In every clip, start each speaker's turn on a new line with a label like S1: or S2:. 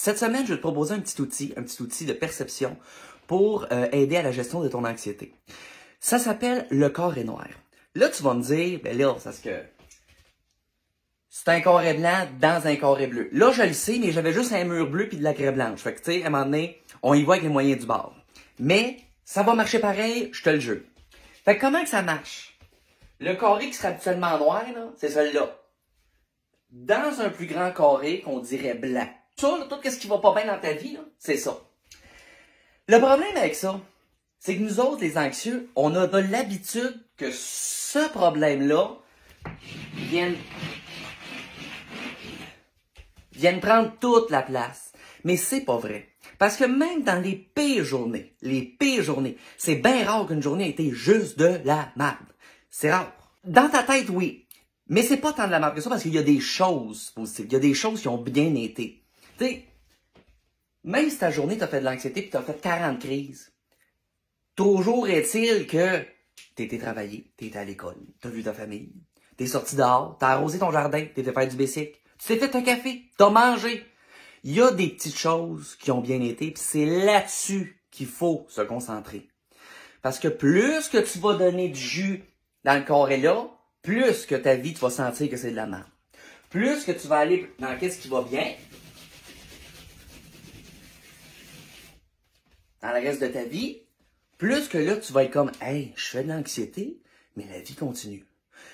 S1: Cette semaine, je vais te proposer un petit outil de perception pour aider à la gestion de ton anxiété. Ça s'appelle le carré noir. Là, tu vas me dire, ben là, c'est parce que c'est un carré blanc dans un carré bleu. Là, je le sais, mais j'avais juste un mur bleu puis de la craie blanche. Fait que, tu sais, à un moment donné, on y voit avec les moyens du bord. Mais, ça va marcher pareil, je te le jure. Fait que comment que ça marche? Le carré qui serait habituellement noir, là, c'est celui-là. Dans un plus grand carré qu'on dirait blanc. Ça, là, tout ce qui va pas bien dans ta vie, là, c'est ça. Le problème avec ça, c'est que nous autres, les anxieux, on a de l'habitude que ce problème-là vienne prendre toute la place. Mais c'est pas vrai. Parce que même dans les pires journées, c'est bien rare qu'une journée ait été juste de la merde. C'est rare. Dans ta tête, oui. Mais c'est pas tant de la merde que ça parce qu'il y a des choses positives. Il y a des choses qui ont bien été. Tu sais, même si ta journée t'a fait de l'anxiété puis t'as fait 40 crises, toujours est-il que t'as été travailler, t'es été à l'école, t'as vu ta famille, t'es sorti dehors, t'as arrosé ton jardin, t'es fait faire du bicycle, tu t'es fait un café, t'as mangé. Il y a des petites choses qui ont bien été, puis c'est là-dessus qu'il faut se concentrer. Parce que plus que tu vas donner du jus dans le carré-là, plus que ta vie, tu vas sentir que c'est de la merde. Plus que tu vas aller dans qu'est-ce qui va bien, dans le reste de ta vie, plus que là, tu vas être comme, hey, je fais de l'anxiété, mais la vie continue.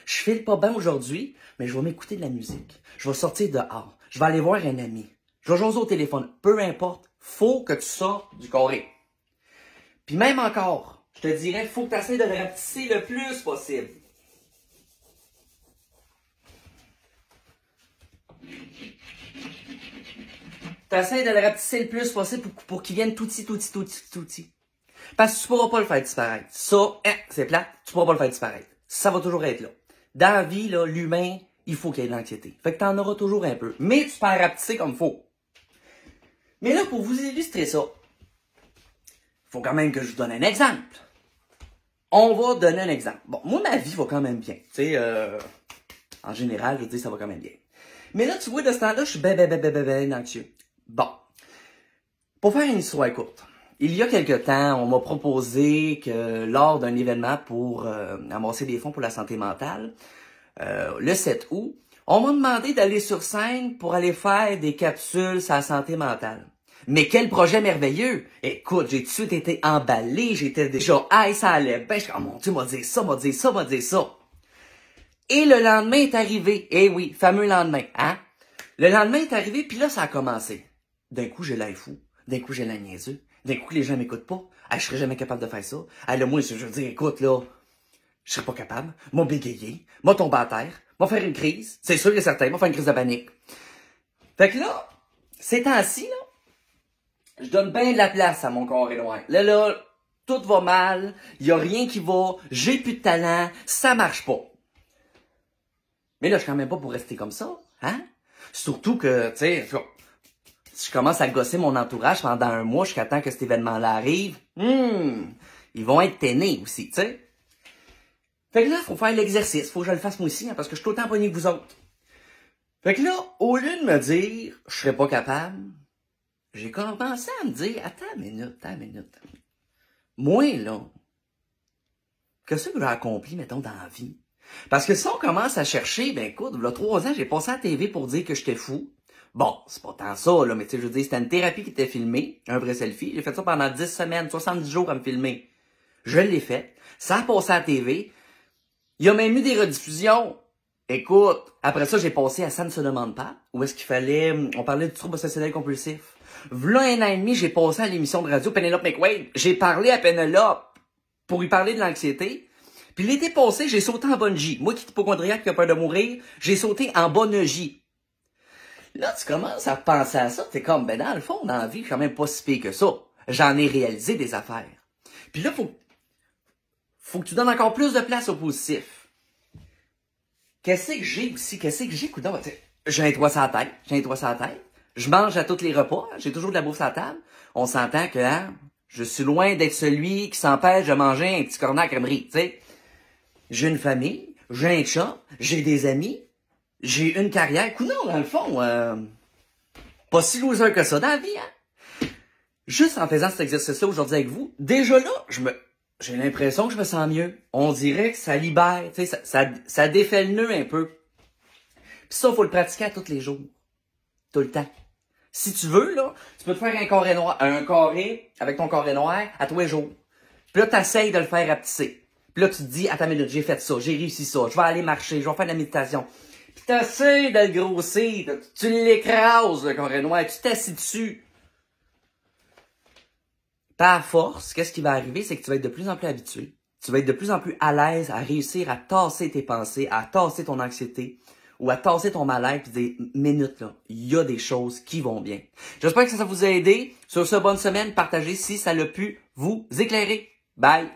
S1: Je file pas bien aujourd'hui, mais je vais m'écouter de la musique. Je vais sortir dehors. Je vais aller voir un ami. Je vais jaser au téléphone. Peu importe, faut que tu sortes du carré. Puis même encore, je te dirais, faut que tu essaies de le rapetisser le plus possible. Tu essaies de le rapetisser le plus possible pour qu'il vienne tout petit. Parce que tu pourras pas le faire disparaître. Ça, c'est plate, tu pourras pas le faire disparaître. Ça va toujours être là. Dans la vie, là, l'humain, il faut qu'il y ait de l'anxiété. Fait que t'en auras toujours un peu. Mais tu peux en rapetisser comme faut. Mais là, pour vous illustrer ça, faut quand même que je vous donne un exemple. On va donner un exemple. Bon, moi, ma vie va quand même bien. Tu sais, en général, je veux dire, ça va quand même bien. Mais là, tu vois, de ce temps-là, je suis ben anxieux. Bon. Pour faire une histoire courte. Il y a quelque temps, on m'a proposé que lors d'un événement pour amasser des fonds pour la santé mentale, le 7 août, on m'a demandé d'aller sur scène pour aller faire des capsules sur la santé mentale. Mais quel projet merveilleux! Écoute, j'ai tout de suite été emballé, j'étais déjà, hey, ça allait bien, je suis oh mon Dieu, m'a dit ça. Et le lendemain est arrivé, eh oui, fameux lendemain, hein? Le lendemain est arrivé, puis là, ça a commencé. D'un coup, j'ai l'air fou, d'un coup, j'ai l'air niaiseux, d'un coup, les gens m'écoutent pas, je serais jamais capable de faire ça. Là, moi, je veux dire, écoute, là, je serais pas capable, m'a bégayé, m'a tombé à terre, m'a faire une crise, c'est sûr et certain, m'a faire une crise de panique. Fait que là, ces temps-ci, là, je donne bien de la place à mon carré noir. Là, tout va mal, y a rien qui va, j'ai plus de talent, ça marche pas. Mais là, je suis quand même pas pour rester comme ça, hein? Surtout que, tu sais, si je commence à gosser mon entourage pendant un mois jusqu'à temps que cet événement-là arrive, ils vont être tannés aussi, tu sais. Fait que là, faut faire l'exercice, faut que je le fasse moi aussi, hein, parce que je suis autant pogné que vous autres. Fait que là, au lieu de me dire, je serais pas capable, j'ai commencé à me dire, attends une minute. Moi, là, qu'est-ce que j'ai accompli, mettons, dans la vie? Parce que si on commence à chercher, ben écoute, il y a 3 ans, j'ai passé à la TV pour dire que j'étais fou. Bon, c'est pas tant ça, là, mais tu sais, je veux dire, c'était une thérapie qui était filmée, un vrai selfie. J'ai fait ça pendant 10 semaines, 70 jours à me filmer. Je l'ai fait. Ça a passé à la TV. Il y a même eu des rediffusions. Écoute, après ça, j'ai passé à Ça ne se demande pas, où est-ce qu'il fallait, on parlait du trouble obsessionnel compulsif. V'là 1 an et demi, j'ai passé à l'émission de radio Penelope McQuaid. J'ai parlé à Penelope pour lui parler de l'anxiété. Puis l'été passé, j'ai sauté en bungee. Moi qui suis hypochondriaque qui a peur de mourir, j'ai sauté en bungee. Là, tu commences à penser à ça, t'es comme, ben dans le fond, dans la vie, je suis quand même pas si pire que ça. J'en ai réalisé des affaires. Puis là, faut que tu donnes encore plus de place au positif. Qu'est-ce que j'ai aussi? Coudonc? J'ai un toit sur la tête. Je mange à tous les repas. J'ai toujours de la bouffe sur la table. On s'entend que, hein, je suis loin d'être celui qui s'empêche de manger un petit cornet à crèmerie, tu sais. J'ai une famille, j'ai un chat, j'ai des amis, j'ai une carrière. Coudonc, dans le fond, Pas si loser que ça dans la vie, hein? Juste en faisant cet exercice-là aujourd'hui avec vous, déjà là, j'ai l'impression que je me sens mieux. On dirait que ça libère, tu sais, ça défait le nœud un peu. Puis ça, faut le pratiquer à tous les jours. Tout le temps. Si tu veux, là, tu peux te faire un carré avec ton carré noir à tous les jours. Puis là, t'essayes de le faire rapetisser. Puis là, tu te dis, attends une minute, j'ai fait ça, j'ai réussi ça, je vais aller marcher, je vais faire de la méditation. Puis t'essayes de le grossir, tu l'écrases, le carré noir, tu t'assis dessus. Par force, qu'est-ce qui va arriver, c'est que tu vas être de plus en plus habitué. Tu vas être de plus en plus à l'aise à réussir à tasser tes pensées, à tasser ton anxiété, ou à tasser ton mal-être, puis dire, minute là, il y a des choses qui vont bien. J'espère que ça vous a aidé. Sur ce, bonne semaine, partagez si ça l'a pu vous éclairer. Bye!